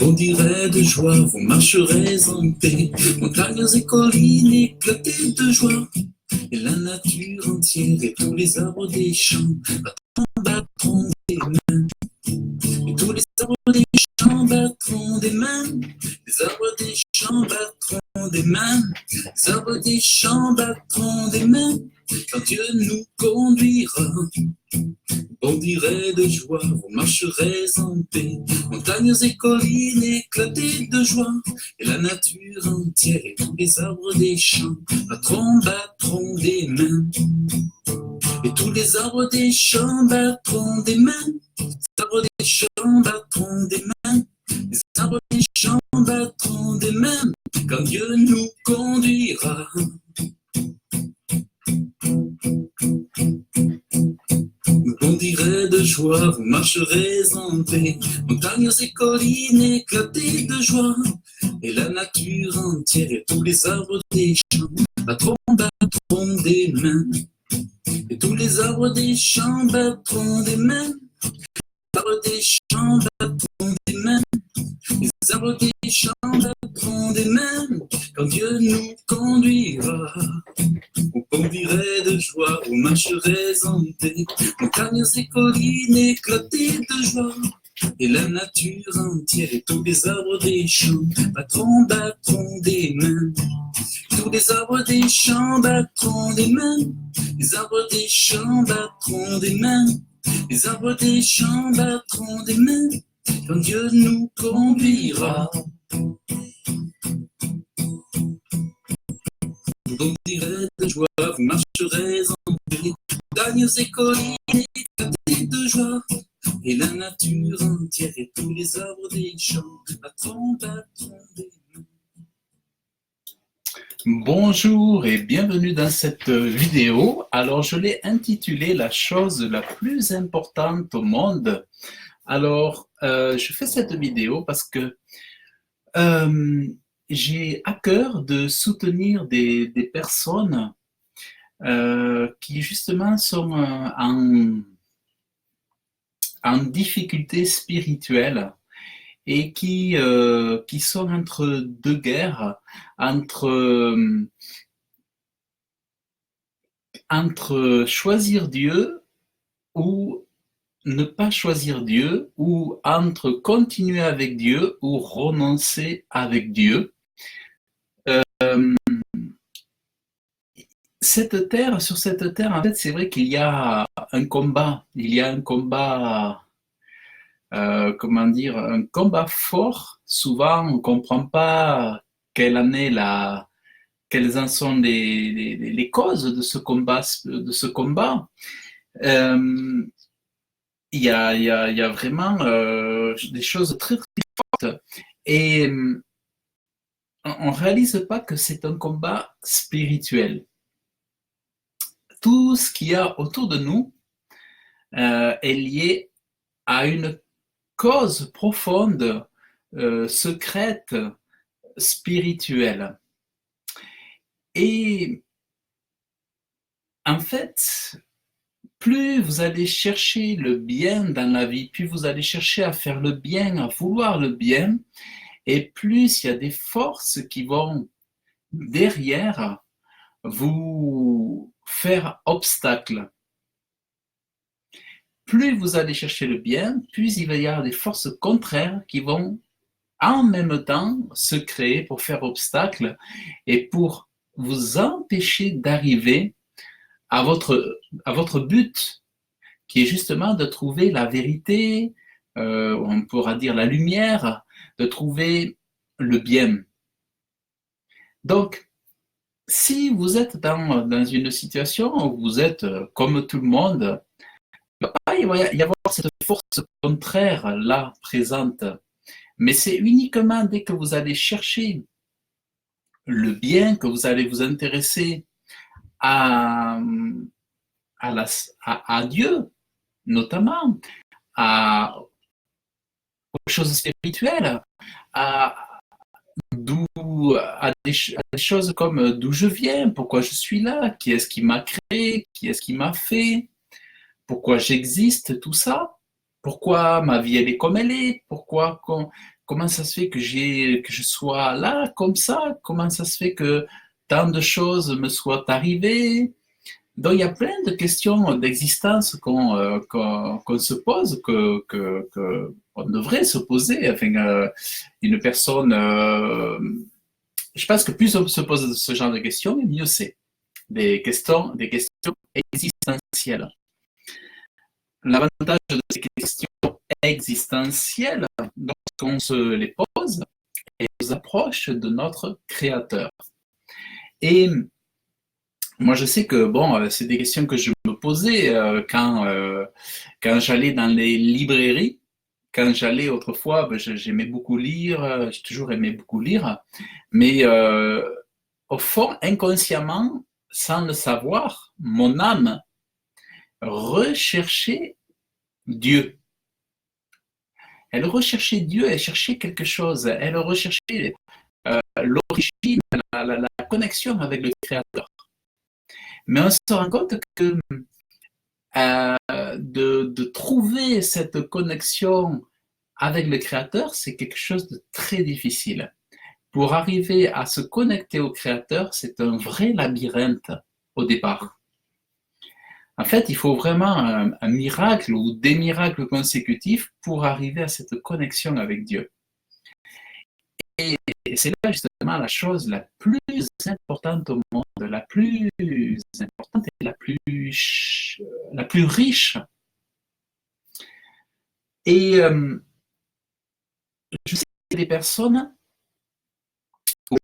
bondirez de joie, vous marcherez en paix, montagnes et collines éclatées de joie, et la nature entière et tous les arbres des champs battront des mains, et tous les arbres des champs battront des mains, les arbres des champs battront des mains, les arbres des champs battront des mains, quand Dieu nous conduira. Bondirez de joie, vous marcherez en paix, montagnes et collines éclatées de joie, et la nature entière et tous les arbres des champs battront des mains, et tous les arbres des champs battront des mains, les arbres des champs battront des mains, les arbres des champs battront des mains, quand Dieu nous conduira. Vous bondirez de joie, vous marcherez en paix, montagnes et collines éclatées de joie, et la nature entière et tous les arbres des champs battront des mains, et tous les arbres des champs battront des mains, les arbres des champs battront des mains, les arbres des champs battront des mains, quand Dieu nous conduira. Vous bondirez de joie, vous marcherez en paix, montagnes et collines éclatées de joie, et la nature entière et tous les arbres des champs battront des mains, tous les arbres des champs battront des mains, les arbres des champs battront des mains, les arbres des champs battront des mains, quand Dieu nous conduira. Vous bondirez de joie, vous marcherez en paix, montagnes et collines éclatées de joie, et la nature entière et tous les arbres des champs battront des mains. Bonjour et bienvenue dans cette vidéo. Alors, je l'ai intitulée « La chose la plus importante au monde ». Alors, je fais cette vidéo parce que j'ai à cœur de soutenir des personnes qui justement sont en difficulté spirituelle et qui sont entre deux guerres, entre choisir Dieu ou ne pas choisir Dieu, ou entre continuer avec Dieu ou renoncer avec Dieu. Sur cette terre, en fait, c'est vrai qu'il y a un combat. Il y a un combat, un combat fort. Souvent, on ne comprend pas quelles en sont les causes de ce combat. Il y a vraiment des choses très, très fortes. Et on ne réalise pas que c'est un combat spirituel. Tout ce qu'il y a autour de nous est lié à une cause profonde, secrète, spirituelle. Et en fait, plus vous allez chercher le bien dans la vie, plus vous allez chercher à faire le bien, à vouloir le bien, et plus il y a des forces qui vont derrière vous faire obstacle. Plus vous allez chercher le bien, plus il va y avoir des forces contraires qui vont en même temps se créer pour faire obstacle et pour vous empêcher d'arriver à votre but, qui est justement de trouver la vérité, on pourra dire la lumière, de trouver le bien. Donc, si vous êtes dans une situation où vous êtes comme tout le monde, il va y avoir cette force contraire là présente. Mais c'est uniquement dès que vous allez chercher le bien, que vous allez vous intéresser à Dieu, notamment, aux choses spirituelles, à des choses comme d'où je viens, pourquoi je suis là, qui est-ce qui m'a créé, qui est-ce qui m'a fait, pourquoi j'existe, tout ça, pourquoi ma vie elle est comme elle est, pourquoi comment ça se fait que je sois là comme ça? Comment ça se fait que tant de choses me soient arrivées? Donc il y a plein de questions d'existence qu'on se pose, qu'on devrait se poser. Enfin, une personne, je pense que plus on se pose ce genre de questions, mieux c'est. Des questions existentielles. L'avantage de ces questions existentielles, lorsqu'on se les pose, et nous approche de notre Créateur. Et moi, je sais que bon, c'est des questions que je me posais quand j'allais dans les librairies. Quand j'allais autrefois, j'aimais beaucoup lire, j'ai toujours aimé beaucoup lire, mais au fond, inconsciemment, sans le savoir, mon âme recherchait Dieu. Elle recherchait Dieu, elle cherchait quelque chose, elle recherchait l'origine, la connexion avec le Créateur. Mais on se rend compte que de trouver cette connexion avec le Créateur, c'est quelque chose de très difficile. Pour arriver à se connecter au Créateur, c'est un vrai labyrinthe au départ. En fait, il faut vraiment un miracle ou des miracles consécutifs pour arriver à cette connexion avec Dieu. Et c'est là justement la chose la plus importante au monde, la plus importante et la plus riche. Et je sais qu'il y a des personnes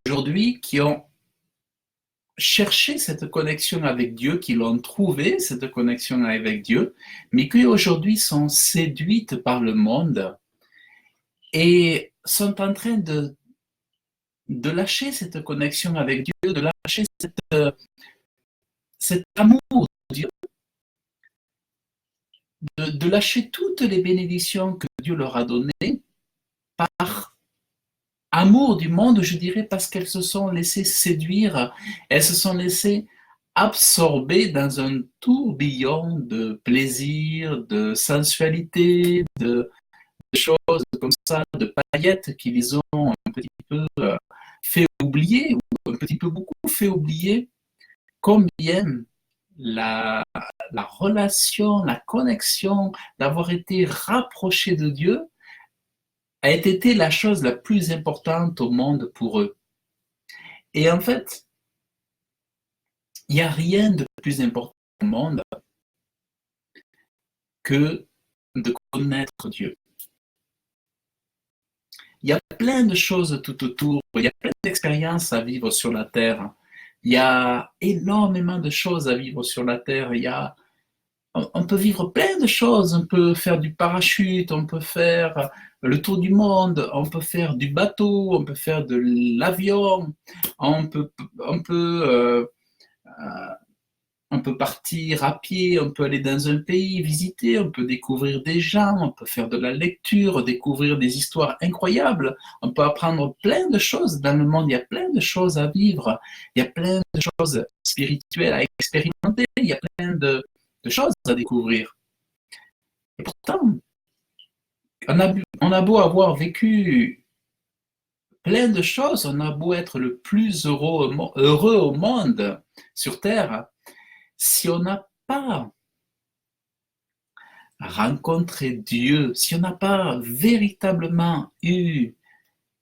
aujourd'hui qui ont cherché cette connexion avec Dieu, qui l'ont trouvé, cette connexion avec Dieu, mais qui aujourd'hui sont séduites par le monde et sont en train de lâcher cette connexion avec Dieu, de lâcher cet amour de Dieu, de lâcher toutes les bénédictions que Dieu leur a données par amour du monde, je dirais, parce qu'elles se sont laissées séduire, elles se sont laissées absorber dans un tourbillon de plaisir, de sensualité, de choses comme ça, de paillettes qui les ont un petit peu fait oublier, ou un petit peu beaucoup fait oublier combien la relation, la connexion, d'avoir été rapproché de Dieu a été la chose la plus importante au monde pour eux. Et en fait, il n'y a rien de plus important au monde que de connaître Dieu. Il y a plein de choses tout autour, il y a plein d'expériences à vivre sur la Terre. Il y a énormément de choses à vivre sur la Terre. On peut vivre plein de choses. On peut faire du parachute, on peut faire le tour du monde, on peut faire du bateau, on peut faire de l'avion, on peut partir à pied, on peut aller dans un pays, visiter, on peut découvrir des gens, on peut faire de la lecture, découvrir des histoires incroyables, on peut apprendre plein de choses dans le monde, il y a plein de choses à vivre, il y a plein de choses spirituelles à expérimenter, il y a plein de choses à découvrir. Et pourtant, on a beau avoir vécu plein de choses, on a beau être le plus heureux au monde sur Terre, si on n'a pas rencontré Dieu, si on n'a pas véritablement eu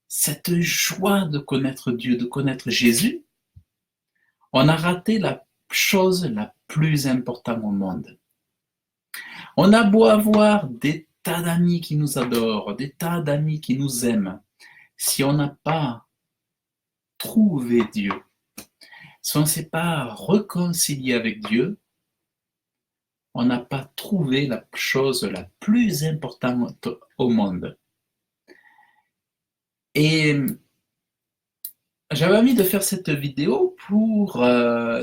cette joie de connaître Dieu, de connaître Jésus, on a raté la chose la plus importante au monde. On a beau avoir des tas d'amis qui nous adorent, des tas d'amis qui nous aiment, si on n'a pas trouvé Dieu, si on ne s'est pas réconcilié avec Dieu, on n'a pas trouvé la chose la plus importante au monde. Et j'avais envie de faire cette vidéo pour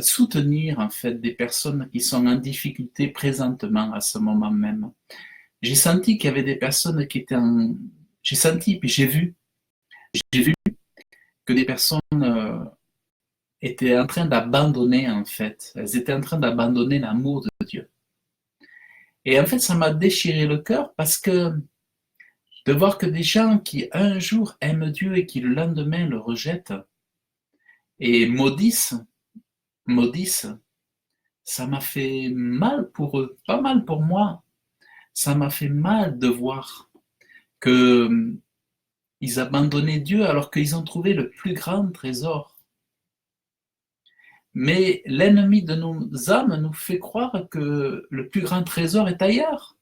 soutenir en fait des personnes qui sont en difficulté présentement à ce moment même. J'ai senti qu'il y avait des personnes qui étaient en... J'ai senti, puis j'ai vu que des personnes étaient en train d'abandonner en fait. Elles étaient en train d'abandonner l'amour de Dieu. Et en fait, ça m'a déchiré le cœur parce que de voir que des gens qui un jour aiment Dieu et qui le lendemain le rejettent et maudissent, ça m'a fait mal pour eux, pas mal pour moi. Ça m'a fait mal de voir que ils abandonnaient Dieu alors qu'ils ont trouvé le plus grand trésor. Mais l'ennemi de nos âmes nous fait croire que le plus grand trésor est ailleurs.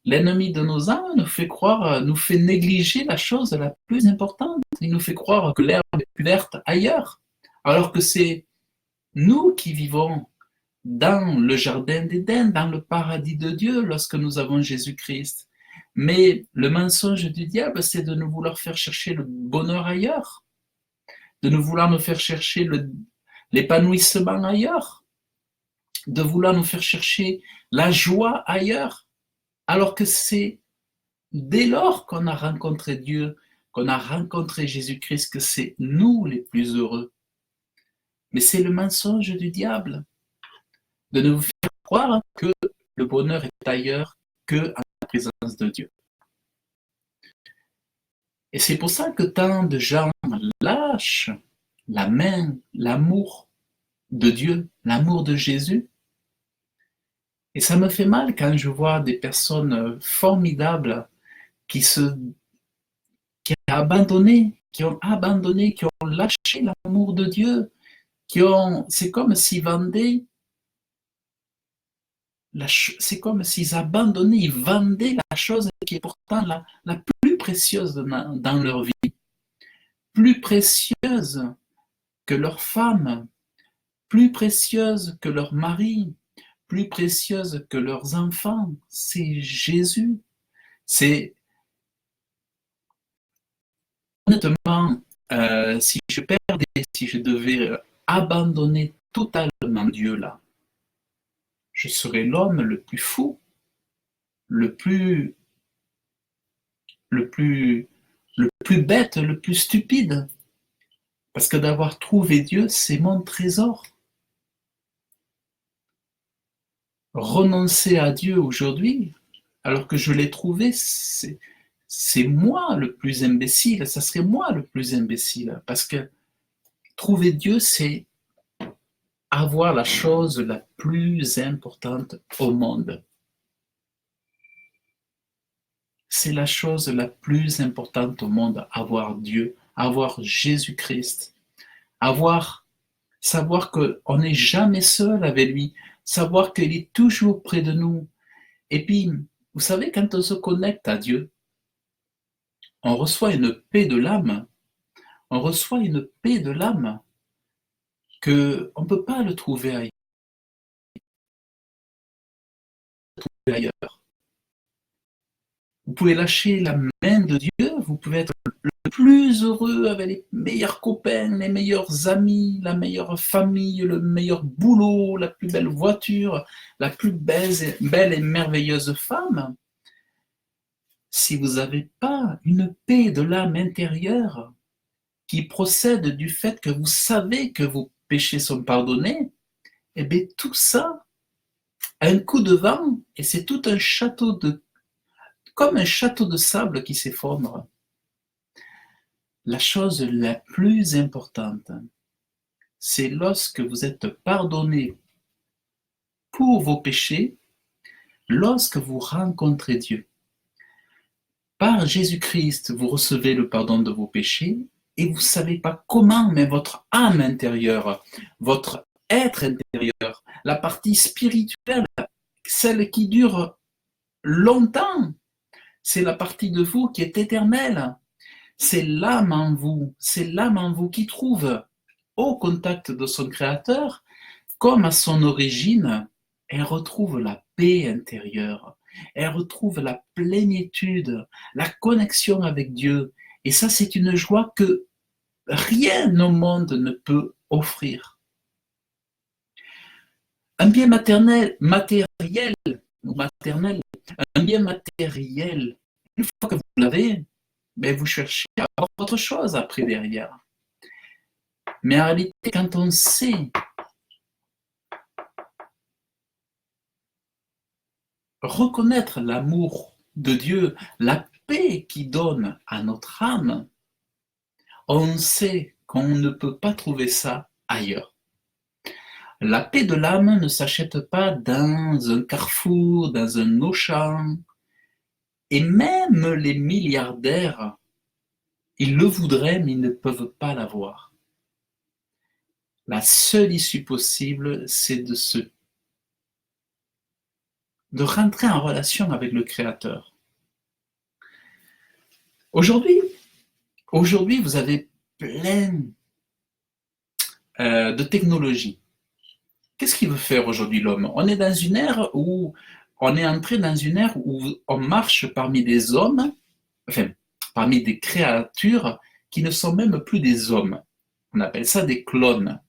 L'ennemi de nos âmes nous fait croire, nous fait négliger la chose la plus importante. Il nous fait croire que l'herbe est plus verte ailleurs, alors que c'est nous qui vivons dans le jardin d'Éden, dans le paradis de Dieu, lorsque nous avons Jésus-Christ. Mais le mensonge du diable, c'est de nous vouloir faire chercher le bonheur ailleurs, de nous vouloir nous faire chercher l'épanouissement ailleurs, de vouloir nous faire chercher la joie ailleurs, alors que c'est dès lors qu'on a rencontré Dieu, qu'on a rencontré Jésus-Christ, que c'est nous les plus heureux. Mais c'est le mensonge du diable, de nous faire croire que le bonheur est ailleurs que en la présence de Dieu. Et c'est pour ça que tant de gens lâchent la main, l'amour de Dieu, l'amour de Jésus. Et ça me fait mal quand je vois des personnes formidables qui ont abandonné, qui ont lâché l'amour de Dieu, c'est comme s'ils vendaient, c'est comme s'ils abandonnaient, ils vendaient la chose qui est pourtant la plus précieuse dans leur vie, plus précieuse que leur femme, plus précieuse que leur mari, plus précieuse que leurs enfants, c'est Jésus. C'est honnêtement, si je devais abandonner totalement Dieu là, je serais l'homme le plus fou, le plus bête, le plus stupide. Parce que d'avoir trouvé Dieu, c'est mon trésor. Renoncer à Dieu aujourd'hui, alors que je l'ai trouvé, c'est moi le plus imbécile, ça serait moi le plus imbécile. Parce que trouver Dieu, c'est avoir la chose la plus importante au monde. C'est la chose la plus importante au monde, avoir Dieu, avoir Jésus-Christ, savoir qu'on n'est jamais seul avec lui, savoir qu'il est toujours près de nous. Et puis, vous savez, quand on se connecte à Dieu, on reçoit une paix de l'âme. On reçoit une paix de l'âme qu'on ne peut pas le trouver ailleurs. Vous pouvez lâcher la main de Dieu, vous pouvez être le plus heureux avec les meilleurs copains, les meilleurs amis, la meilleure famille, le meilleur boulot, la plus belle voiture, la plus belle et merveilleuse femme. Si vous n'avez pas une paix de l'âme intérieure qui procède du fait que vous savez que vos péchés sont pardonnés, eh bien tout ça, un coup de vent, et c'est tout un château comme un château de sable qui s'effondre. La chose la plus importante, c'est lorsque vous êtes pardonné pour vos péchés, lorsque vous rencontrez Dieu. Par Jésus-Christ, vous recevez le pardon de vos péchés et vous ne savez pas comment, mais votre âme intérieure, votre être intérieur, la partie spirituelle, celle qui dure longtemps, c'est la partie de vous qui est éternelle. C'est l'âme en vous qui trouve au contact de son Créateur, comme à son origine, elle retrouve la paix intérieure, elle retrouve la plénitude, la connexion avec Dieu. Et ça, c'est une joie que rien au monde ne peut offrir. Un bien matériel, un bien matériel, une fois que vous l'avez, mais vous cherchez à avoir autre chose après derrière. Mais en réalité, quand on sait reconnaître l'amour de Dieu, la paix qu'il donne à notre âme, on sait qu'on ne peut pas trouver ça ailleurs. La paix de l'âme ne s'achète pas dans un Carrefour, dans un Auchan, et même les milliardaires, ils le voudraient, mais ils ne peuvent pas l'avoir. La seule issue possible, c'est de rentrer en relation avec le Créateur. Aujourd'hui, vous avez plein de technologies. Qu'est-ce qu'il veut faire aujourd'hui l'homme? On est dans une ère où on est entré dans une ère où on marche parmi des hommes, enfin, parmi des créatures qui ne sont même plus des hommes. On appelle ça des clones.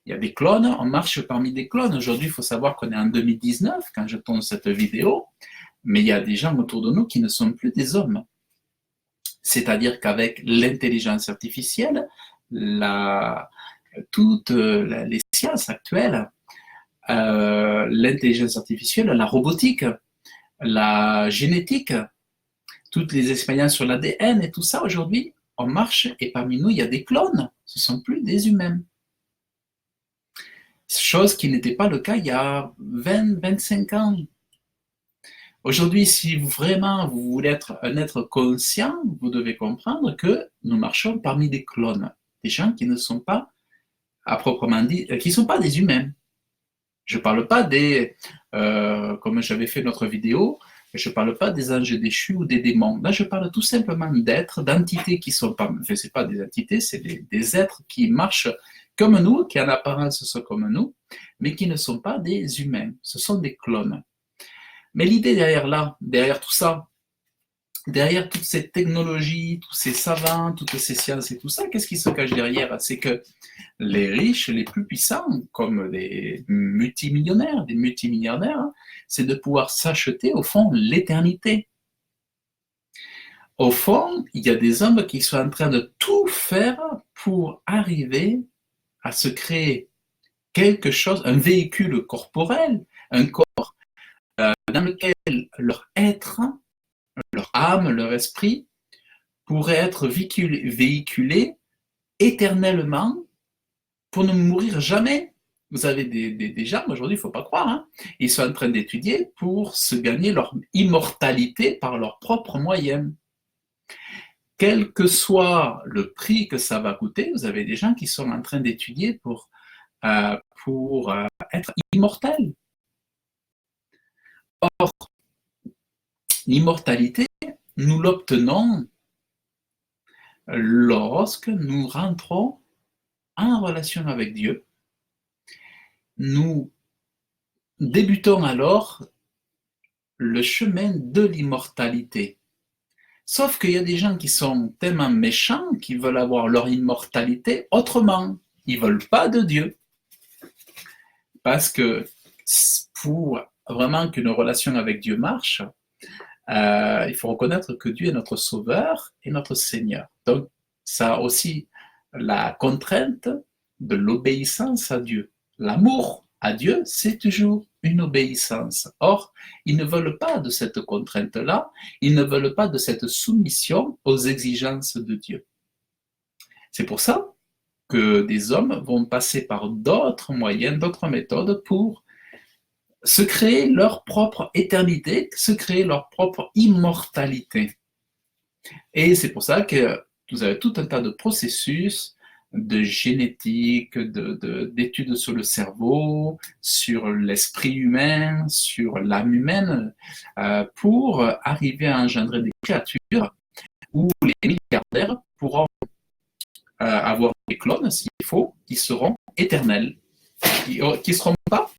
Il y a des clones, on marche parmi des clones. Aujourd'hui, il faut savoir qu'on est en 2019 quand je tourne cette vidéo, mais il y a des gens autour de nous qui ne sont plus des hommes. C'est-à-dire qu'avec l'intelligence artificielle, toutes les sciences actuelles, l'intelligence artificielle, la robotique, la génétique, toutes les expériences sur l'ADN et tout ça, aujourd'hui, on marche et parmi nous, il y a des clones. Ce ne sont plus des humains. Chose qui n'était pas le cas il y a 20, 25 ans. Aujourd'hui, si vraiment vous voulez être un être conscient, vous devez comprendre que nous marchons parmi des clones, des gens qui ne sont pas, à proprement dit, qui ne sont pas des humains. Je ne parle pas des, comme j'avais fait notre vidéo, je ne parle pas des anges déchus ou des démons. Là, je parle tout simplement d'êtres, d'entités qui sont pas, enfin, c'est pas des entités, c'est des êtres qui marchent comme nous, qui en apparence sont comme nous, mais qui ne sont pas des humains. Ce sont des clones. Mais l'idée derrière tout ça, derrière toutes ces technologies, tous ces savants, toutes ces sciences et tout ça, qu'est-ce qui se cache derrière? C'est que les riches, les plus puissants, comme des multimillionnaires, des multimilliardaires, c'est de pouvoir s'acheter, au fond, l'éternité. Au fond, il y a des hommes qui sont en train de tout faire pour arriver à se créer quelque chose, un véhicule corporel, un corps dans lequel leur être, leur âme, leur esprit pourrait être véhiculé éternellement pour ne mourir jamais. Vous avez des gens, aujourd'hui, il ne faut pas croire, hein, ils sont en train d'étudier pour se gagner leur immortalité par leurs propres moyens. Quel que soit le prix que ça va coûter, vous avez des gens qui sont en train d'étudier pour être immortels. Or, l'immortalité, nous l'obtenons lorsque nous rentrons en relation avec Dieu. Nous débutons alors le chemin de l'immortalité. Sauf qu'il y a des gens qui sont tellement méchants qu'ils veulent avoir leur immortalité autrement. Ils ne veulent pas de Dieu. Parce que pour vraiment qu'une relation avec Dieu marche, il faut reconnaître que Dieu est notre Sauveur et notre Seigneur. Donc, ça a aussi la contrainte de l'obéissance à Dieu. L'amour à Dieu, c'est toujours une obéissance. Or, ils ne veulent pas de cette contrainte-là, ils ne veulent pas de cette soumission aux exigences de Dieu. C'est pour ça que des hommes vont passer par d'autres moyens, d'autres méthodes pour se créer leur propre éternité, se créer leur propre immortalité. Et c'est pour ça que vous avez tout un tas de processus de génétique, d'études sur le cerveau, sur l'esprit humain, sur l'âme humaine, pour arriver à engendrer des créatures où les milliardaires pourront avoir des clones, s'il faut, qui seront éternels, qui ne seront pas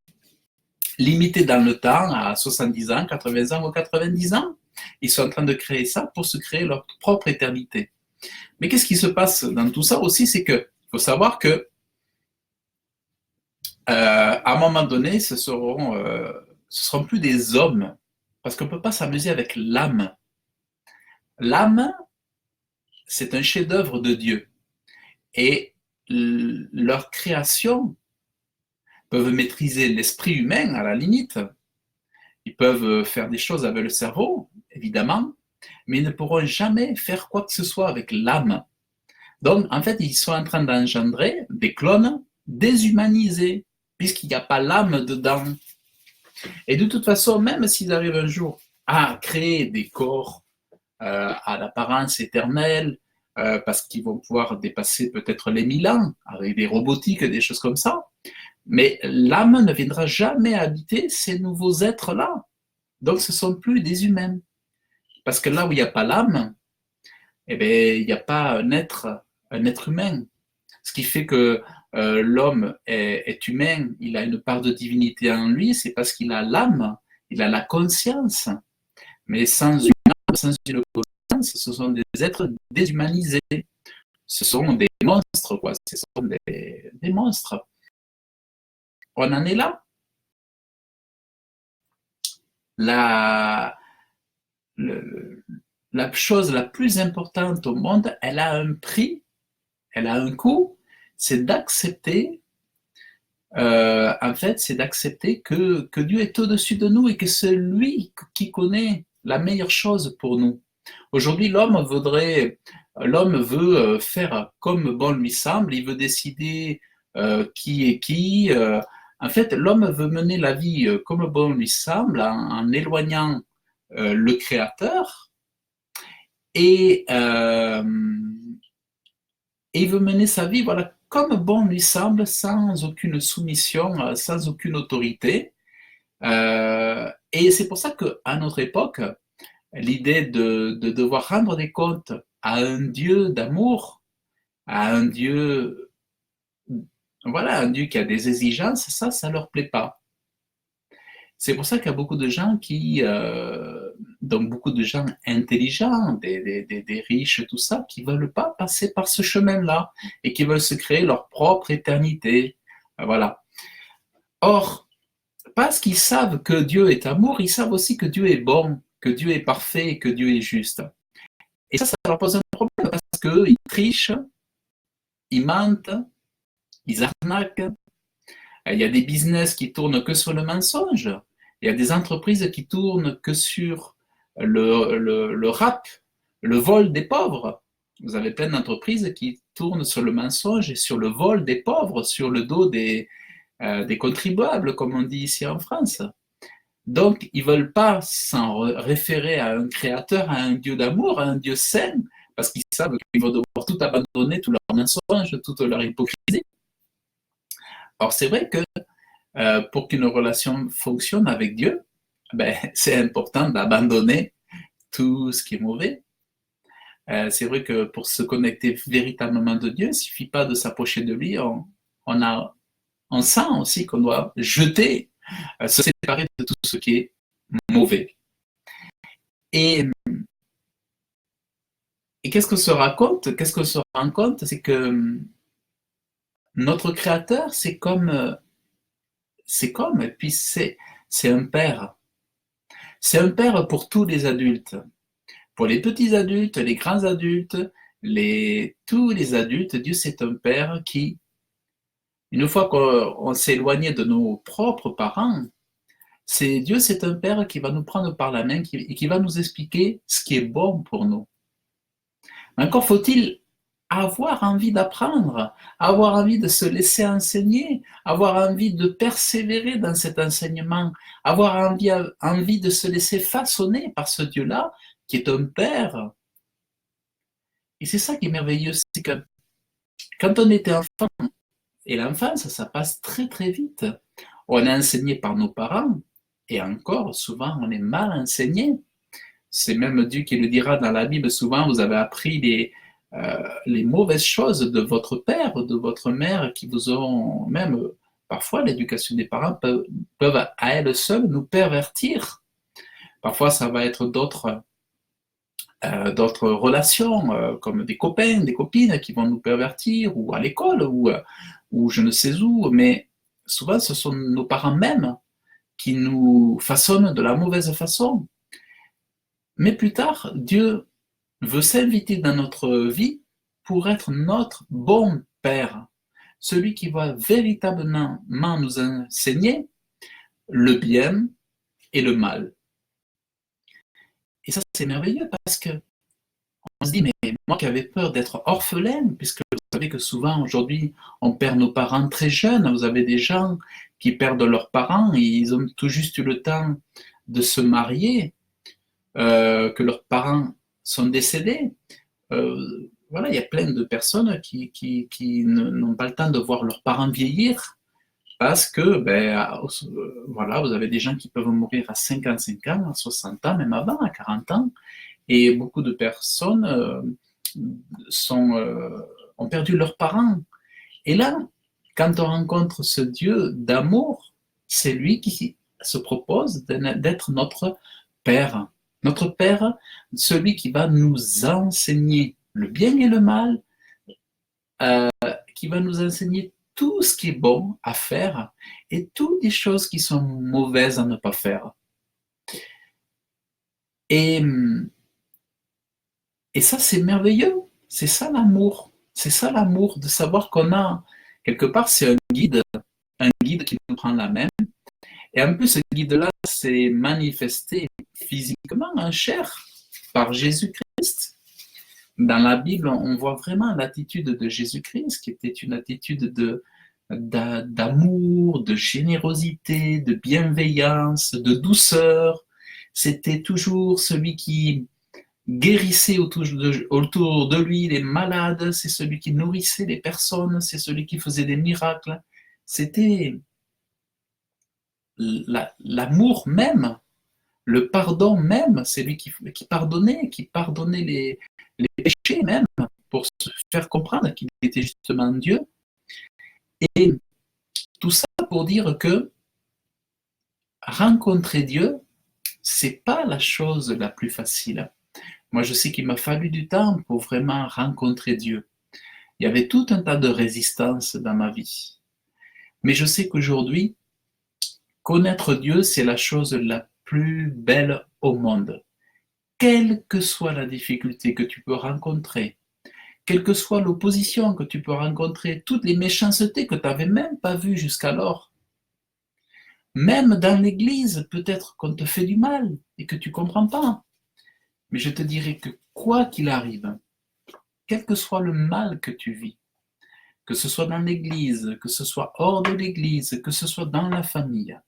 limités dans le temps à 70 ans, 80 ans ou 90 ans. Ils sont en train de créer ça pour se créer leur propre éternité. Mais qu'est-ce qui se passe dans tout ça aussi, c'est qu'il faut savoir que à un moment donné, ce seront plus des hommes, parce qu'on ne peut pas s'amuser avec l'âme. L'âme, c'est un chef-d'œuvre de Dieu. Et leur création peuvent maîtriser l'esprit humain à la limite, Ils peuvent faire des choses avec le cerveau, évidemment, mais ils ne pourront jamais faire quoi que ce soit avec l'âme. Donc, en fait, ils sont en train d'engendrer des clones déshumanisés, puisqu'il n'y a pas l'âme dedans. Et de toute façon, même s'ils arrivent un jour à créer des corps à l'apparence éternelle, parce qu'ils vont pouvoir dépasser peut-être les 1000 ans, avec des robotiques, des choses comme ça, mais l'âme ne viendra jamais habiter ces nouveaux êtres-là. Donc, ce ne sont plus des humains. Parce que là où il n'y a pas l'âme, eh bien, il n'y a pas un être humain. Ce qui fait que l'homme est humain, il a une part de divinité en lui, c'est parce qu'il a l'âme, il a la conscience. Mais sans une âme, sans une conscience, ce sont des êtres déshumanisés. Ce sont des monstres, quoi. Ce sont des monstres. On en est là. La chose la plus importante au monde, elle a un prix, elle a un coût, c'est d'accepter, en fait, c'est d'accepter que Dieu est au-dessus de nous et que c'est lui qui connaît la meilleure chose pour nous. Aujourd'hui, l'homme veut faire comme bon lui semble, il veut décider qui est qui. En fait, l'homme veut mener la vie comme bon lui semble en éloignant le Créateur et il veut mener sa vie voilà, comme bon lui semble, sans aucune soumission, sans aucune autorité. Et c'est pour ça qu'à notre époque, l'idée de devoir rendre des comptes à un Dieu d'amour, à un Dieu, voilà, un Dieu qui a des exigences, ça leur plaît pas. C'est pour ça qu'il y a beaucoup de gens donc beaucoup de gens intelligents, des riches, tout ça, qui veulent pas passer par ce chemin-là et qui veulent se créer leur propre éternité. Voilà. Or, parce qu'ils savent que Dieu est amour, ils savent aussi que Dieu est bon, que Dieu est parfait, que Dieu est juste. Et ça leur pose un problème parce qu'ils trichent, ils mentent, ils arnaquent. Il y a des business qui tournent que sur le mensonge. Il y a des entreprises qui tournent que sur le rap, le vol des pauvres. Vous avez plein d'entreprises qui tournent sur le mensonge et sur le vol des pauvres, sur le dos des contribuables, comme on dit ici en France. Donc, ils ne veulent pas s'en référer à un créateur, à un Dieu d'amour, à un Dieu saint, parce qu'ils savent qu'ils vont devoir tout abandonner, tout leur mensonge, toute leur hypocrisie. Or, c'est vrai que pour qu'une relation fonctionne avec Dieu, c'est important d'abandonner tout ce qui est mauvais. C'est vrai que pour se connecter véritablement de Dieu, il ne suffit pas de s'approcher de lui, on sent aussi qu'on doit jeter, se séparer de tout ce qui est mauvais. Et qu'est-ce qu'on se raconte? Qu'est-ce qu'on se rend compte? C'est que notre Créateur, et puis c'est un père. C'est un père pour tous les adultes. Pour les petits adultes, les grands adultes, tous les adultes, Dieu c'est un père qui, une fois qu'on s'est éloigné de nos propres parents, Dieu c'est un père qui va nous prendre par la main et qui va nous expliquer ce qui est bon pour nous. Mais encore faut-il avoir envie d'apprendre, avoir envie de se laisser enseigner, avoir envie de persévérer dans cet enseignement, avoir envie de se laisser façonner par ce Dieu-là, qui est un Père. Et c'est ça qui est merveilleux, c'est que quand on était enfant, et l'enfance, ça passe très très vite, on est enseigné par nos parents, et encore, souvent, on est mal enseigné. C'est même Dieu qui le dira dans la Bible, souvent, vous avez appris les mauvaises choses de votre père, de votre mère, qui vous ont même, parfois l'éducation des parents peuvent à elles seules nous pervertir. Parfois ça va être d'autres relations, comme des copains, des copines qui vont nous pervertir, ou à l'école, ou je ne sais où, mais souvent ce sont nos parents mêmes qui nous façonnent de la mauvaise façon. Mais plus tard, Dieu veut s'inviter dans notre vie pour être notre bon Père, celui qui va véritablement nous enseigner le bien et le mal. Et ça, c'est merveilleux parce que on se dit, mais moi qui avais peur d'être orphelin, puisque vous savez que souvent aujourd'hui, on perd nos parents très jeunes, vous avez des gens qui perdent leurs parents, et ils ont tout juste eu le temps de se marier, que leurs parents sont décédés. Voilà, il y a plein de personnes qui n'ont pas le temps de voir leurs parents vieillir, parce que, voilà, vous avez des gens qui peuvent mourir à 55 ans, à 60 ans, même avant, à 40 ans, et beaucoup de personnes ont perdu leurs parents. Et là, quand on rencontre ce Dieu d'amour, c'est lui qui se propose d'être notre Père. Notre Père, celui qui va nous enseigner le bien et le mal, qui va nous enseigner tout ce qui est bon à faire et toutes les choses qui sont mauvaises à ne pas faire. Et ça, c'est merveilleux. C'est ça l'amour. C'est ça l'amour, de savoir qu'on a, quelque part, c'est un guide qui nous prend la main. Et en plus, ce guide-là s'est manifesté physiquement en chair par Jésus-Christ. Dans la Bible, on voit vraiment l'attitude de Jésus-Christ, qui était une attitude d'amour, de générosité, de bienveillance, de douceur. C'était toujours celui qui guérissait autour de lui les malades, c'est celui qui nourrissait les personnes, c'est celui qui faisait des miracles. C'était l'amour même, le pardon même, c'est lui qui pardonnait les péchés même, pour se faire comprendre qu'il était justement Dieu. Et tout ça pour dire que rencontrer Dieu, c'est pas la chose la plus facile. Moi, je sais qu'il m'a fallu du temps pour vraiment rencontrer Dieu. Il y avait tout un tas de résistances dans ma vie. Mais je sais qu'aujourd'hui, connaître Dieu, c'est la chose la plus belle au monde. Quelle que soit la difficulté que tu peux rencontrer, quelle que soit l'opposition que tu peux rencontrer, toutes les méchancetés que tu n'avais même pas vues jusqu'alors, même dans l'église, peut-être qu'on te fait du mal et que tu ne comprends pas. Mais je te dirais que quoi qu'il arrive, quel que soit le mal que tu vis, que ce soit dans l'église, que ce soit hors de l'église, que ce soit dans la famille,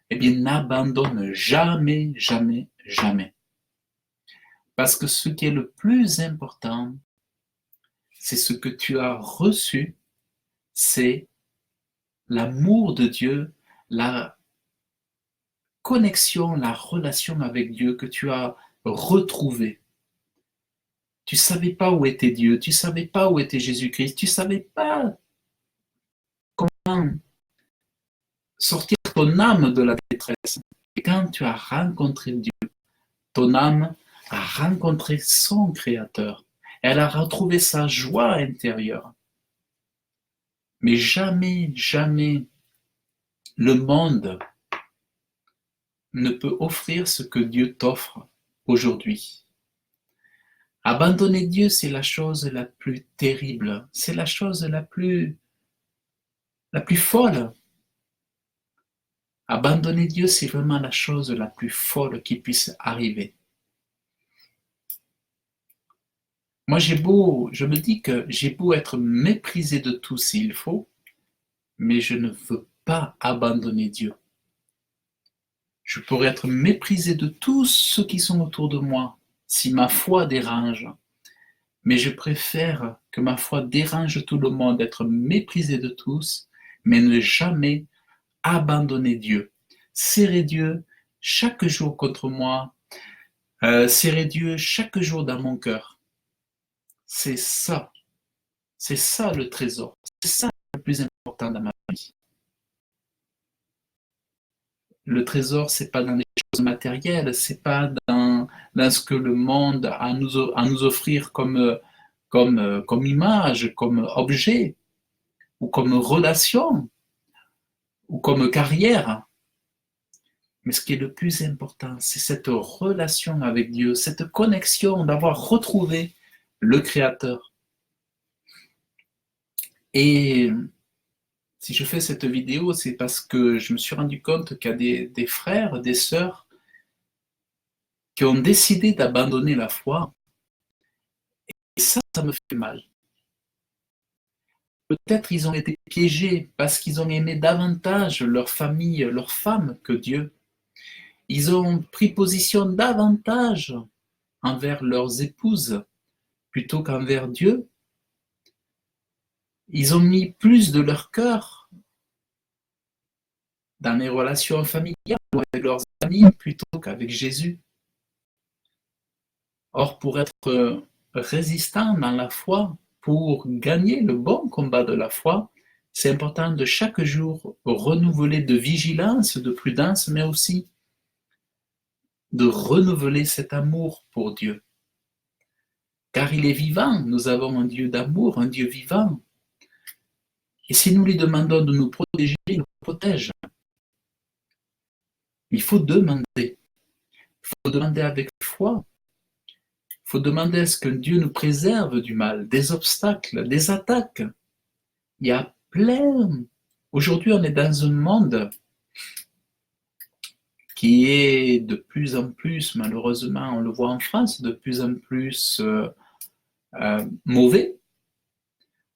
eh bien, n'abandonne jamais, jamais, jamais. Parce que ce qui est le plus important, c'est ce que tu as reçu, c'est l'amour de Dieu, la connexion, la relation avec Dieu que tu as retrouvée. Tu ne savais pas où était Dieu, tu ne savais pas où était Jésus-Christ, tu ne savais pas comment sortir ton âme de la détresse. Et quand tu as rencontré Dieu, ton âme a rencontré son Créateur. Elle a retrouvé sa joie intérieure. Mais jamais, jamais le monde ne peut offrir ce que Dieu t'offre aujourd'hui. Abandonner Dieu, c'est la chose la plus terrible, c'est la chose la plus folle. Abandonner Dieu, c'est vraiment la chose la plus folle qui puisse arriver. Moi, je me dis que j'ai beau être méprisé de tout s'il faut, mais je ne veux pas abandonner Dieu. Je pourrais être méprisé de tous ceux qui sont autour de moi, si ma foi dérange. Mais je préfère que ma foi dérange tout le monde, être méprisé de tous, mais ne jamais abandonner Dieu. Serrer Dieu chaque jour contre moi, serrer Dieu chaque jour dans mon cœur. C'est ça le trésor, c'est ça le plus important dans ma vie. Le trésor, c'est pas dans les choses matérielles, c'est pas dans ce que le monde a à nous offrir comme image, comme objet, ou comme relation, ou comme carrière. Mais ce qui est le plus important, c'est cette relation avec Dieu, cette connexion, d'avoir retrouvé le Créateur. Et Si je fais cette vidéo, c'est parce que je me suis rendu compte qu'il y a des frères, des sœurs qui ont décidé d'abandonner la foi. Et ça me fait mal. Peut-être ils ont été piégés parce qu'ils ont aimé davantage leur famille, leur femme que Dieu. Ils ont pris position davantage envers leurs épouses plutôt qu'envers Dieu. Ils ont mis plus de leur cœur dans les relations familiales ou avec leurs amis plutôt qu'avec Jésus. Or, pour être résistant dans la foi, pour gagner le bon combat de la foi, c'est important de chaque jour renouveler de vigilance, de prudence, mais aussi de renouveler cet amour pour Dieu. Car il est vivant, nous avons un Dieu d'amour, un Dieu vivant. Et si nous lui demandons de nous protéger, il nous protège. Il faut demander. Il faut demander avec foi. Il faut demander à ce que Dieu nous préserve du mal, des obstacles, des attaques. Il y a plein. Aujourd'hui, on est dans un monde qui est de plus en plus, malheureusement, on le voit en France, de plus en plus mauvais.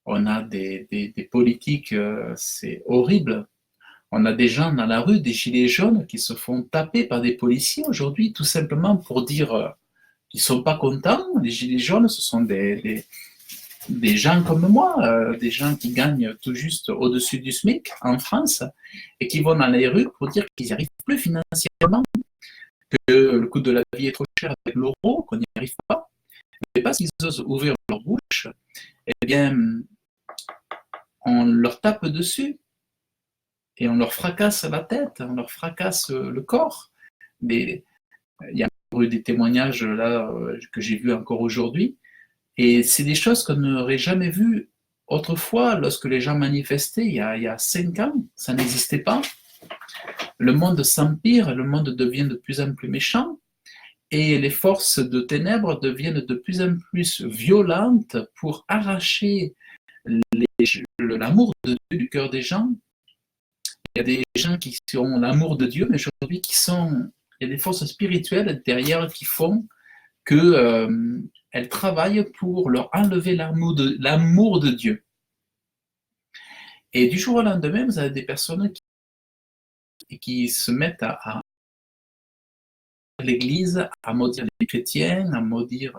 On a des politiques, c'est horrible. On a des gens dans la rue, des gilets jaunes, qui se font taper par des policiers aujourd'hui, tout simplement pour dire qu'ils ne sont pas contents. Les gilets jaunes, ce sont des gens comme moi, des gens qui gagnent tout juste au-dessus du SMIC en France et qui vont dans les rues pour dire qu'ils n'y arrivent plus financièrement, que le coût de la vie est trop cher avec l'euro, qu'on n'y arrive pas. Mais parce qu'ils osent ouvrir leur bouche, eh bien, on leur tape dessus et on leur fracasse la tête, on leur fracasse le corps. Il y a eu des témoignages là que j'ai vus encore aujourd'hui. Et c'est des choses qu'on n'aurait jamais vues autrefois, lorsque les gens manifestaient, il y a 5 ans, ça n'existait pas. Le monde s'empire, le monde devient de plus en plus méchant, et les forces de ténèbres deviennent de plus en plus violentes pour arracher l'amour de Dieu du cœur des gens. Il y a des gens qui ont l'amour de Dieu, mais aujourd'hui il y a des forces spirituelles derrière qui font que elles travaillent pour leur enlever l'amour de Dieu. Et du jour au lendemain, vous avez des personnes qui se mettent à l'Église, à maudire les chrétiens, à maudire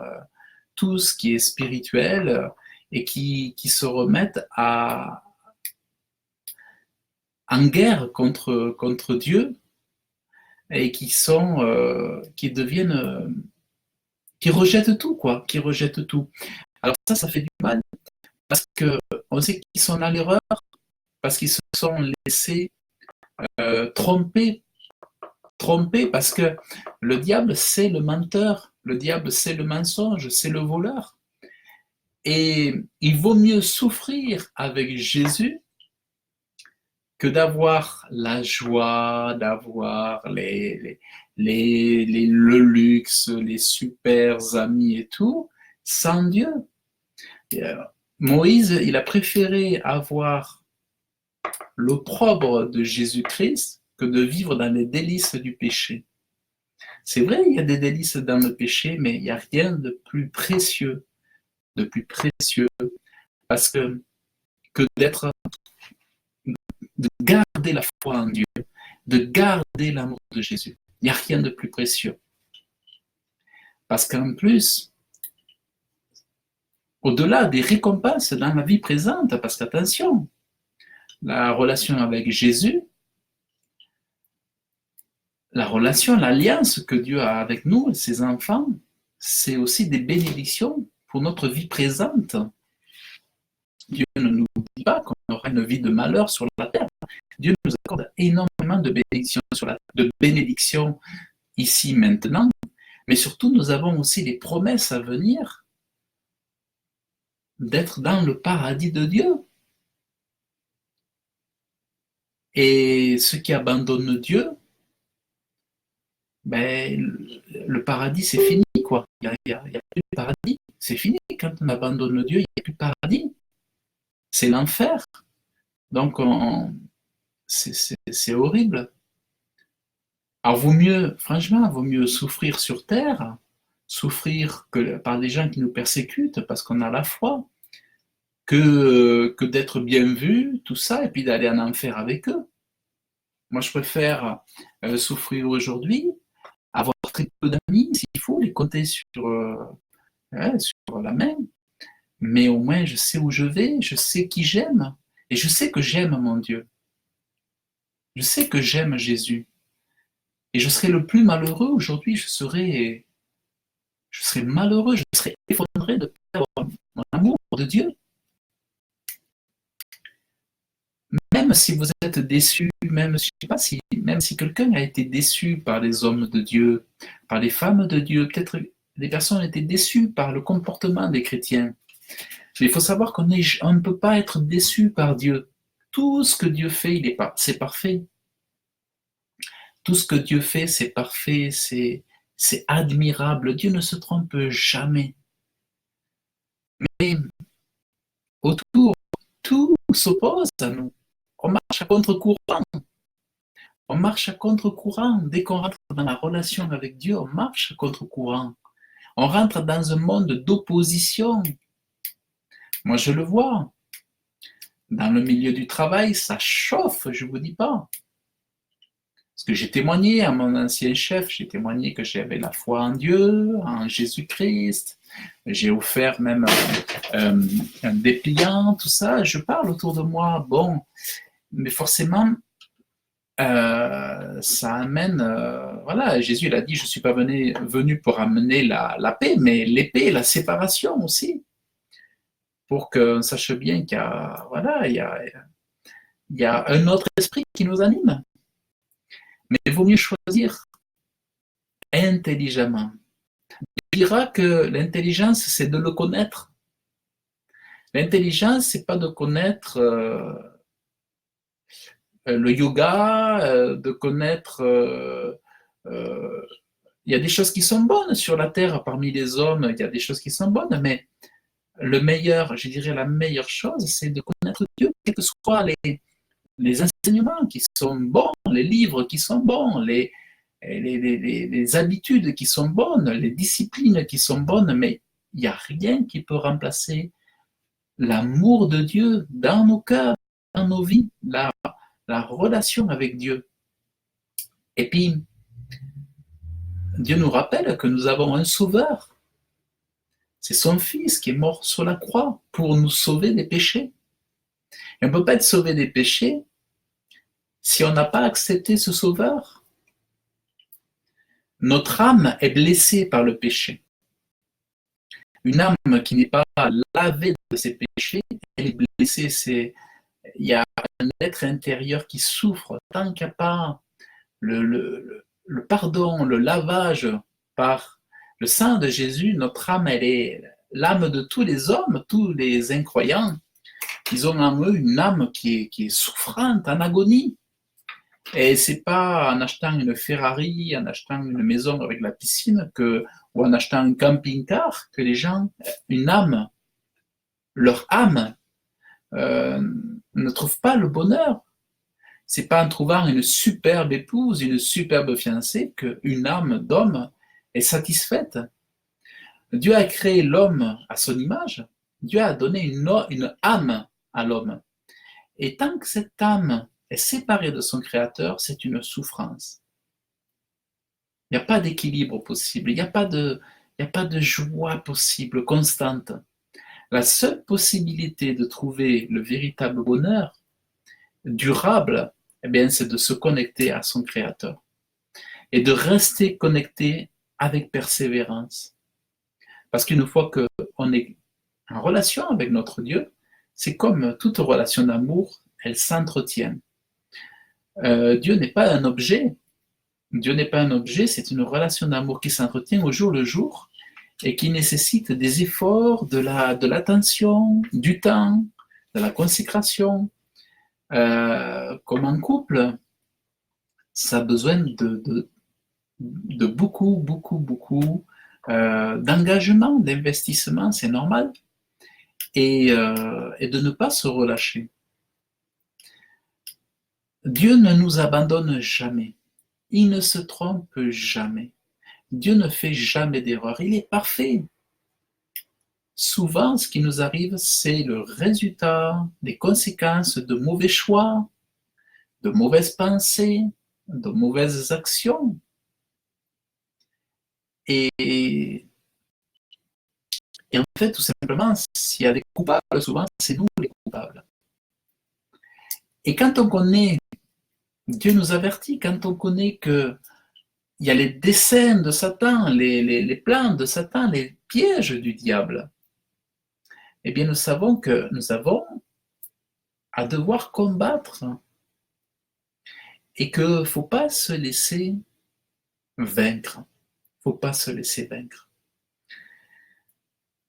tout ce qui est spirituel, et qui se remettent en guerre contre Dieu, et qui deviennent... qui rejettent tout, quoi, qui rejettent tout. Alors ça fait du mal, parce qu'on sait qu'ils sont dans l'erreur, parce qu'ils se sont laissés tromper, parce que le diable, c'est le menteur, le diable, c'est le mensonge, c'est le voleur. Et il vaut mieux souffrir avec Jésus que d'avoir la joie, d'avoir le luxe, les super amis et tout, sans Dieu. Moïse, il a préféré avoir l'opprobre de Jésus-Christ que de vivre dans les délices du péché. C'est vrai, il y a des délices dans le péché, mais il n'y a rien de plus précieux, parce que de garder la foi en Dieu, de garder l'amour de Jésus. Il n'y a rien de plus précieux. Parce qu'en plus, au-delà des récompenses dans la vie présente, parce qu'attention, la relation avec Jésus, la relation, l'alliance que Dieu a avec nous, ses enfants, c'est aussi des bénédictions pour notre vie présente. Dieu ne nous dit pas qu'on aura une vie de malheur sur la terre. Dieu nous accorde énormément de bénédictions ici, maintenant, mais surtout, nous avons aussi les promesses à venir d'être dans le paradis de Dieu. Et ceux qui abandonnent Dieu, le paradis, c'est fini, quoi. Il n'y a plus de paradis. C'est fini. Quand on abandonne Dieu, il n'y a plus de paradis. C'est l'enfer. Donc, c'est horrible. Alors, vaut mieux souffrir sur terre, souffrir par des gens qui nous persécutent parce qu'on a la foi, que d'être bien vu, tout ça, et puis d'aller en enfer avec eux. Moi, je préfère souffrir aujourd'hui, avoir très peu d'amis, s'il faut, les compter sur la main, mais au moins je sais où je vais, je sais qui j'aime, et je sais que j'aime mon Dieu. Je sais que j'aime Jésus. Et je serais le plus malheureux aujourd'hui, je serais malheureux, je serais effondré de perdre mon amour de Dieu. Même si vous êtes déçu, même si quelqu'un a été déçu par les hommes de Dieu, par les femmes de Dieu, peut-être des personnes ont été déçues par le comportement des chrétiens. Mais il faut savoir qu'on ne peut pas être déçu par Dieu. Tout ce que Dieu fait, c'est parfait. Tout ce que Dieu fait, c'est parfait, c'est admirable. Dieu ne se trompe jamais. Mais autour, tout s'oppose à nous. On marche à contre-courant. On marche à contre-courant. Dès qu'on rentre dans la relation avec Dieu, on marche à contre-courant. On rentre dans un monde d'opposition. Moi, je le vois. Dans le milieu du travail, ça chauffe, je ne vous dis pas. Parce que j'ai témoigné à mon ancien chef, j'ai témoigné que j'avais la foi en Dieu, en Jésus-Christ. J'ai offert même un dépliant, tout ça. Je parle autour de moi. Bon, mais forcément, ça amène, voilà, Jésus il a dit, je ne suis pas venu pour amener la paix, mais l'épée, la séparation aussi, pour qu'on sache bien qu'il y a, voilà, il y a un autre esprit qui nous anime. Mais il vaut mieux choisir intelligemment. Il dira que l'intelligence, c'est de le connaître. L'intelligence, c'est pas de connaître le yoga, de connaître. Il y a des choses qui sont bonnes sur la terre parmi les hommes, il y a des choses qui sont bonnes, mais le meilleur, je dirais la meilleure chose, c'est de connaître Dieu, quels que soient les enseignements qui sont bons, les livres qui sont bons, les habitudes qui sont bonnes, les disciplines qui sont bonnes, mais il n'y a rien qui peut remplacer l'amour de Dieu dans nos cœurs, dans nos vies, la relation avec Dieu. Et puis, Dieu nous rappelle que nous avons un sauveur. C'est son Fils qui est mort sur la croix pour nous sauver des péchés. Et on ne peut pas être sauvé des péchés si on n'a pas accepté ce sauveur. Notre âme est blessée par le péché. Une âme qui n'est pas lavée de ses péchés, elle est blessée. Il y a un être intérieur qui souffre tant qu'il n'y a pas le pardon, le lavage par le sang de Jésus. Notre âme, elle est l'âme de tous les hommes, tous les incroyants. Ils ont en eux une âme qui est souffrante, en agonie. Et c'est pas en achetant une Ferrari, en achetant une maison avec la piscine ou en achetant un camping-car que les gens, leur âme, ne trouvent pas le bonheur. C'est pas en trouvant une superbe épouse, une superbe fiancée qu'une âme d'homme est satisfaite. Dieu a créé l'homme à son image. Dieu a donné une âme à l'homme. Et tant que cette âme est séparée de son Créateur, c'est une souffrance. Il n'y a pas d'équilibre possible, il n'y a pas de joie possible, constante. La seule possibilité de trouver le véritable bonheur durable, eh bien, c'est de se connecter à son Créateur et de rester connecté avec persévérance. Parce qu'une fois qu'on est en relation avec notre Dieu, c'est comme toute relation d'amour, elle s'entretient. Dieu n'est pas un objet. Dieu n'est pas un objet, c'est une relation d'amour qui s'entretient au jour le jour et qui nécessite des efforts, de l'attention, du temps, de la consécration. Comme un couple, ça a besoin de beaucoup, beaucoup, beaucoup d'engagement, d'investissement, c'est normal, et de ne pas se relâcher. Dieu ne nous abandonne jamais. Il ne se trompe jamais. Dieu ne fait jamais d'erreur. Il est parfait. Souvent, ce qui nous arrive, c'est le résultat des conséquences de mauvais choix, de mauvaises pensées, de mauvaises actions. Et en fait, tout simplement, s'il y a des coupables, souvent, c'est nous les coupables. Et quand on connaît, Dieu nous avertit, quand on connaît qu'il y a les desseins de Satan, les plans de Satan, les pièges du diable, eh bien, nous savons que nous avons à devoir combattre et qu'il ne faut pas se laisser vaincre. Il ne faut pas se laisser vaincre.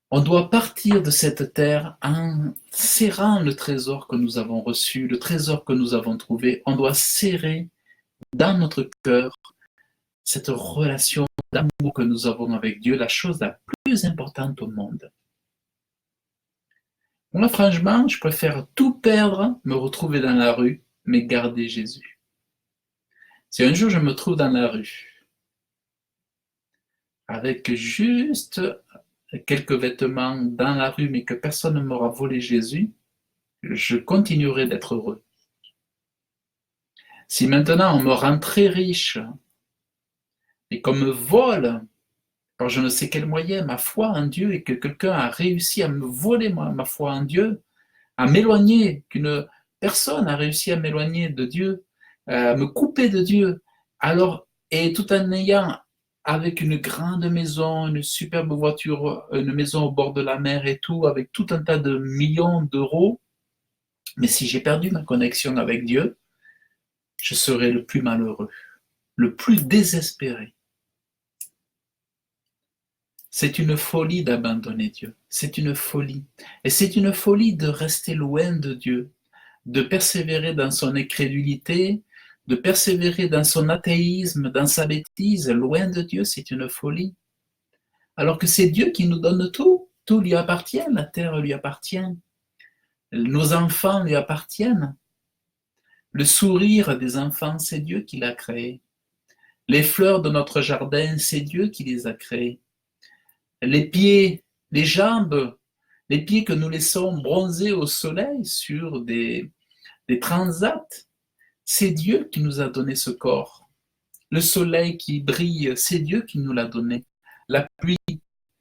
On doit partir de cette terre en serrant le trésor que nous avons reçu, le trésor que nous avons trouvé. On doit serrer dans notre cœur cette relation d'amour que nous avons avec Dieu, la chose la plus importante au monde. Moi, franchement, je préfère tout perdre, me retrouver dans la rue, mais garder Jésus. Si un jour je me trouve dans la rue, avec juste quelques vêtements dans la rue, mais que personne ne m'aura volé Jésus, je continuerai d'être heureux. Si maintenant on me rend très riche et qu'on me vole par je ne sais quel moyen ma foi en Dieu et que quelqu'un a réussi à me voler ma foi en Dieu, à m'éloigner, qu'une personne a réussi à m'éloigner de Dieu, à me couper de Dieu, alors, et tout en ayant avec une grande maison, une superbe voiture, une maison au bord de la mer et tout, avec tout un tas de millions d'euros, mais si j'ai perdu ma connexion avec Dieu, je serai le plus malheureux, le plus désespéré. C'est une folie d'abandonner Dieu, c'est une folie. Et c'est une folie de rester loin de Dieu, de persévérer dans son incrédulité, de persévérer dans son athéisme, dans sa bêtise, loin de Dieu, c'est une folie. Alors que c'est Dieu qui nous donne tout, tout lui appartient, la terre lui appartient, nos enfants lui appartiennent. Le sourire des enfants, c'est Dieu qui l'a créé. Les fleurs de notre jardin, c'est Dieu qui les a créées. Les pieds, les jambes, les pieds que nous laissons bronzer au soleil sur des transats, c'est Dieu qui nous a donné ce corps. Le soleil qui brille, c'est Dieu qui nous l'a donné. La pluie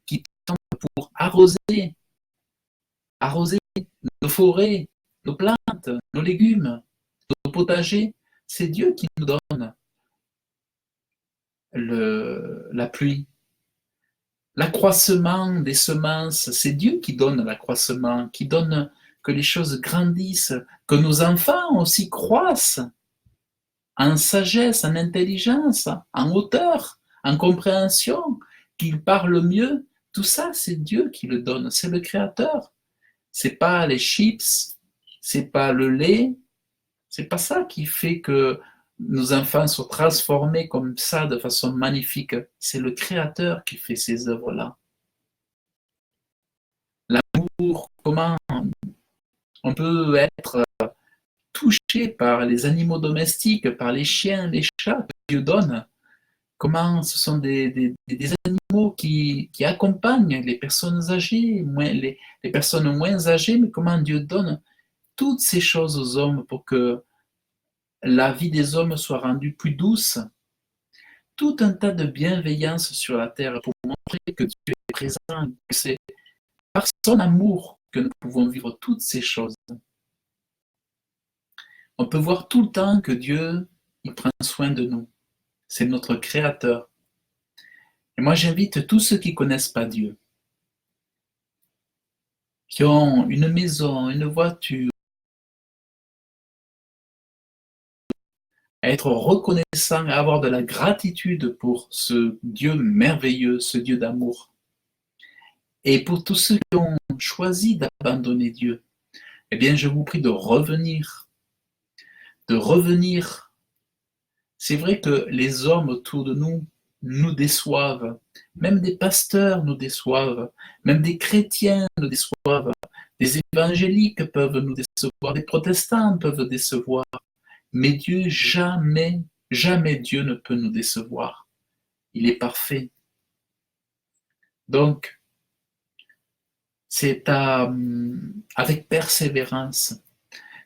qui tombe pour arroser nos forêts, nos plantes, nos légumes, nos potagers, c'est Dieu qui nous donne la pluie. L'accroissement des semences, c'est Dieu qui donne l'accroissement, qui donne que les choses grandissent, que nos enfants aussi croissent en sagesse, en intelligence, en hauteur, en compréhension, qu'ils parlent mieux. Tout ça, c'est Dieu qui le donne, c'est le Créateur. C'est pas les chips, c'est pas le lait, c'est pas ça qui fait que nos enfants sont transformés comme ça de façon magnifique. C'est le Créateur qui fait ces œuvres-là. L'amour, comment on peut être touché par les animaux domestiques, par les chiens, les chats que Dieu donne. Comment ce sont des animaux qui accompagnent les personnes âgées, les personnes moins âgées, mais comment Dieu donne toutes ces choses aux hommes pour que la vie des hommes soit rendue plus douce. Tout un tas de bienveillance sur la terre pour montrer que Dieu est présent, que c'est par son amour que nous pouvons vivre toutes ces choses. On peut voir tout le temps que Dieu, il prend soin de nous. C'est notre Créateur. Et moi, j'invite tous ceux qui ne connaissent pas Dieu, qui ont une maison, une voiture, à être reconnaissants, à avoir de la gratitude pour ce Dieu merveilleux, ce Dieu d'amour. Et pour tous ceux qui ont choisi d'abandonner Dieu, eh bien, je vous prie de revenir. De revenir. C'est vrai que les hommes autour de nous nous déçoivent. Même des pasteurs nous déçoivent. Même des chrétiens nous déçoivent. Des évangéliques peuvent nous décevoir. Des protestants peuvent décevoir. Mais Dieu, jamais, jamais Dieu ne peut nous décevoir. Il est parfait. Donc, c'est avec persévérance,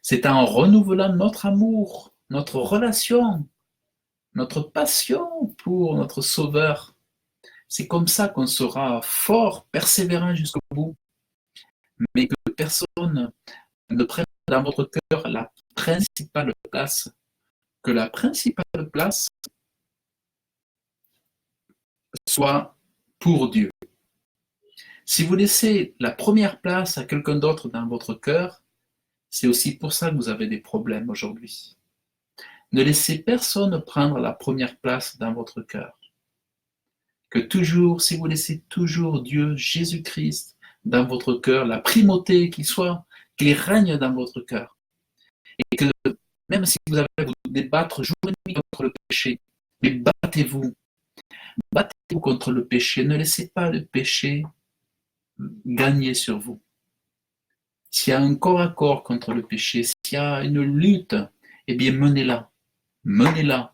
c'est en renouvelant notre amour, notre relation, notre passion pour notre Sauveur. C'est comme ça qu'on sera fort, persévérant jusqu'au bout, mais que personne ne prenne dans votre cœur la principale place, que la principale place soit pour Dieu. Si vous laissez la première place à quelqu'un d'autre dans votre cœur, c'est aussi pour ça que vous avez des problèmes aujourd'hui. Ne laissez personne prendre la première place dans votre cœur. Que toujours, si vous laissez toujours Dieu, Jésus-Christ, dans votre cœur, la primauté qu'il règne dans votre cœur. Et que même si vous avez à vous débattre jour et nuit contre le péché, mais battez-vous contre le péché. Ne laissez pas le péché gagner sur vous. S'il y a un corps à corps contre le péché, s'il y a une lutte, eh bien menez-la. Menez-la.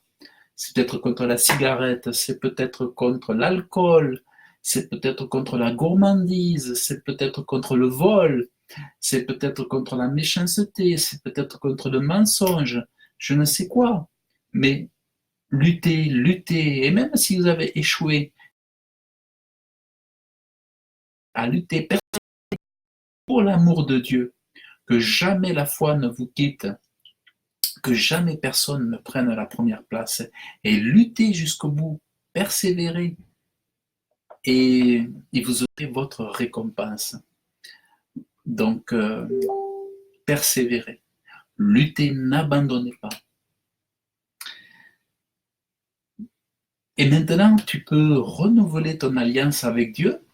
C'est peut-être contre la cigarette, c'est peut-être contre l'alcool, c'est peut-être contre la gourmandise, c'est peut-être contre le vol, c'est peut-être contre la méchanceté, c'est peut-être contre le mensonge, je ne sais quoi. Mais luttez, luttez, et même si vous avez échoué à lutter pour l'amour de Dieu, que jamais la foi ne vous quitte, que jamais personne ne prenne la première place, et luttez jusqu'au bout, persévérez, et vous aurez votre récompense. Donc, persévérez, luttez, n'abandonnez pas. Et maintenant, tu peux renouveler ton alliance avec Dieu,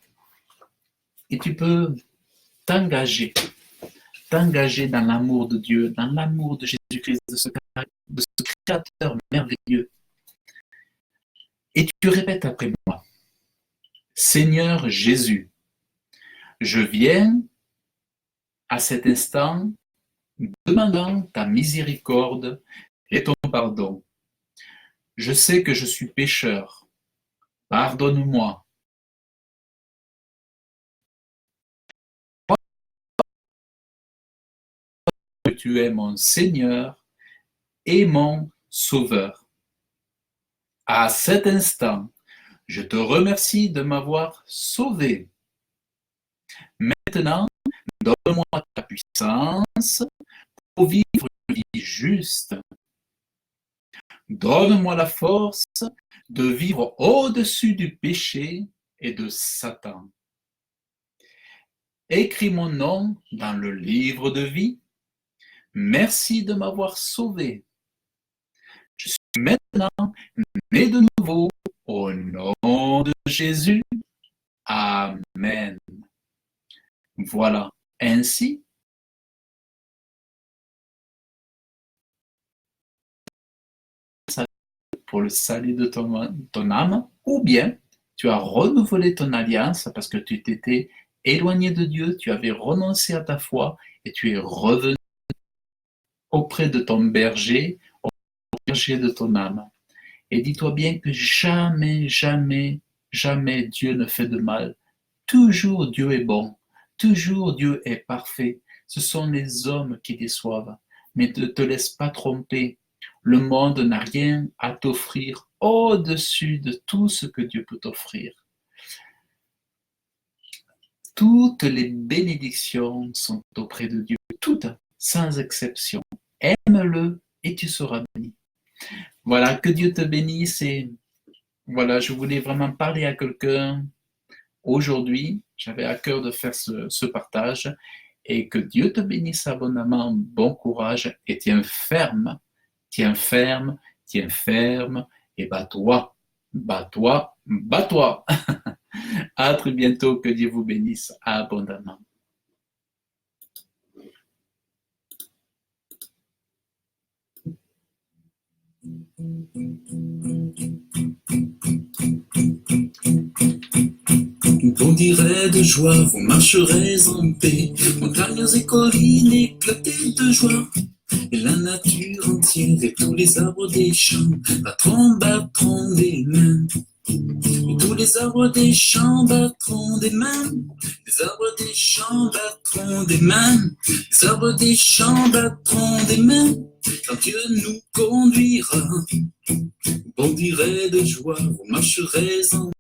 et tu peux t'engager dans l'amour de Dieu, dans l'amour de Jésus-Christ, de ce Créateur merveilleux. Et tu répètes après moi, Seigneur Jésus, je viens à cet instant demandant ta miséricorde et ton pardon. Je sais que je suis pécheur. Pardonne-moi. Que tu es mon Seigneur et mon Sauveur. À cet instant, je te remercie de m'avoir sauvé. Maintenant, donne-moi ta puissance pour vivre une vie juste. Donne-moi la force de vivre au-dessus du péché et de Satan. Écris mon nom dans le livre de vie. Merci de m'avoir sauvé. Je suis maintenant né de nouveau au nom de Jésus. Amen. Voilà. Ainsi, pour le salut de ton âme, ou bien tu as renouvelé ton alliance parce que tu t'étais éloigné de Dieu, tu avais renoncé à ta foi et tu es revenu auprès de ton berger, au berger de ton âme. Et dis-toi bien que jamais, jamais, jamais Dieu ne fait de mal. Toujours Dieu est bon. Toujours Dieu est parfait. Ce sont les hommes qui déçoivent. Mais ne te laisse pas tromper. Le monde n'a rien à t'offrir au-dessus de tout ce que Dieu peut t'offrir. Toutes les bénédictions sont auprès de Dieu. Toutes, sans exception. Aime-le et tu seras béni. Voilà, que Dieu te bénisse. Et voilà, je voulais vraiment parler à quelqu'un aujourd'hui. J'avais à cœur de faire ce partage. Et que Dieu te bénisse abondamment. Bon courage et tiens ferme. Tiens ferme, tiens ferme. Et bats-toi, bats-toi, bats-toi. À très bientôt. Que Dieu vous bénisse abondamment. Bondirez de joie, vous marcherez en paix, montagnes et collines éclatées de joie, et la nature entière et tous les arbres des champs battront des mains. Et tous les arbres des champs battront des mains. Les arbres des champs battront des mains. Les arbres des champs battront des mains. Quand Dieu nous conduira, vous bondirez de joie, vous marcherez en